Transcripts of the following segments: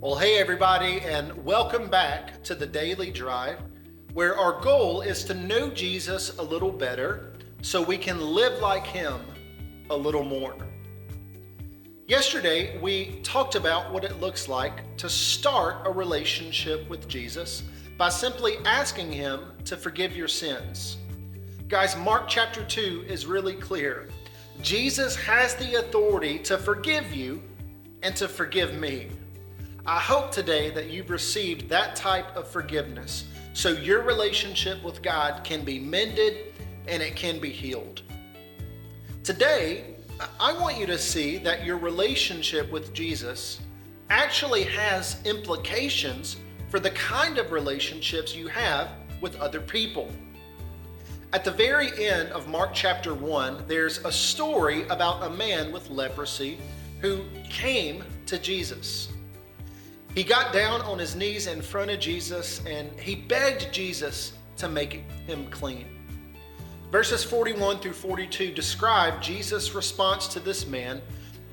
Well, hey everybody, and welcome back to the Daily Drive, where our goal is to know Jesus a little better so we can live like him a little more. Yesterday, we talked about what it looks like to start a relationship with Jesus by simply asking him to forgive your sins. Guys, Mark chapter 2 is really clear. Jesus has the authority to forgive you and to forgive me. I hope today that you've received that type of forgiveness so your relationship with God can be mended and it can be healed. Today, I want you to see that your relationship with Jesus actually has implications for the kind of relationships you have with other people. At the very end of Mark chapter 1, there's a story about a man with leprosy who came to Jesus. He got down on his knees in front of Jesus and he begged Jesus to make him clean. Verses 41 through 42 describe Jesus' response to this man,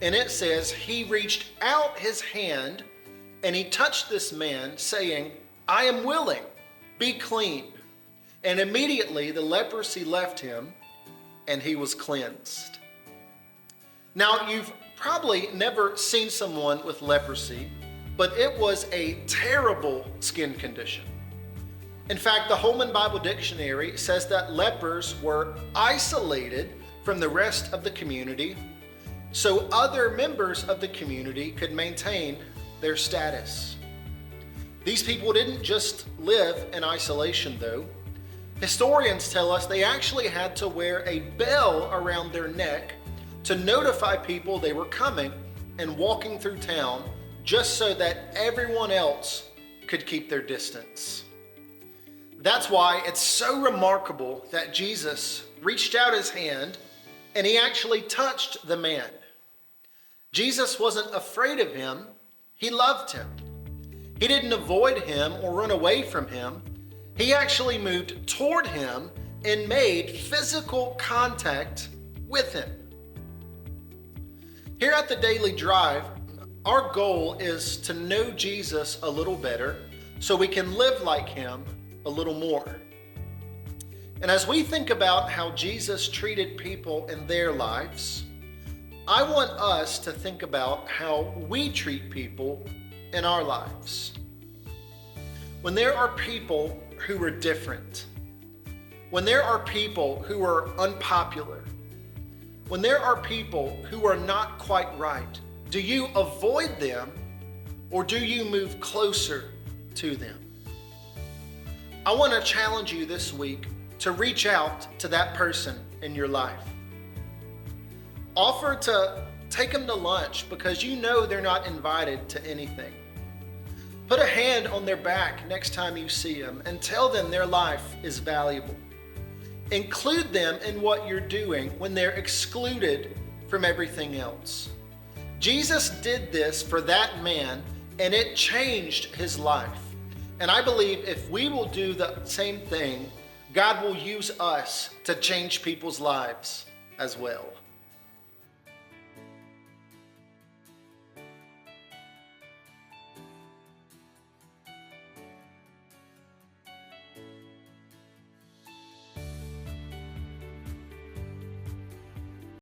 and it says, he reached out his hand and he touched this man, saying, I am willing, be clean. And immediately the leprosy left him and he was cleansed. Now, you've probably never seen someone with leprosy, but it was a terrible skin condition. In fact, the Holman Bible Dictionary says that lepers were isolated from the rest of the community so other members of the community could maintain their status. These people didn't just live in isolation, though. Historians tell us they actually had to wear a bell around their neck to notify people they were coming and walking through town, just so that everyone else could keep their distance. That's why it's so remarkable that Jesus reached out his hand and he actually touched the man. Jesus wasn't afraid of him, he loved him. He didn't avoid him or run away from him. He actually moved toward him and made physical contact with him. Here at the Daily Drive, our goal is to know Jesus a little better so we can live like him a little more. And as we think about how Jesus treated people in their lives, I want us to think about how we treat people in our lives. When there are people who are different, when there are people who are unpopular, when there are people who are not quite right, do you avoid them or do you move closer to them? I want to challenge you this week to reach out to that person in your life. Offer to take them to lunch because you know they're not invited to anything. Put a hand on their back next time you see them and tell them their life is valuable. Include them in what you're doing when they're excluded from everything else. Jesus did this for that man, and it changed his life. And I believe if we will do the same thing, God will use us to change people's lives as well.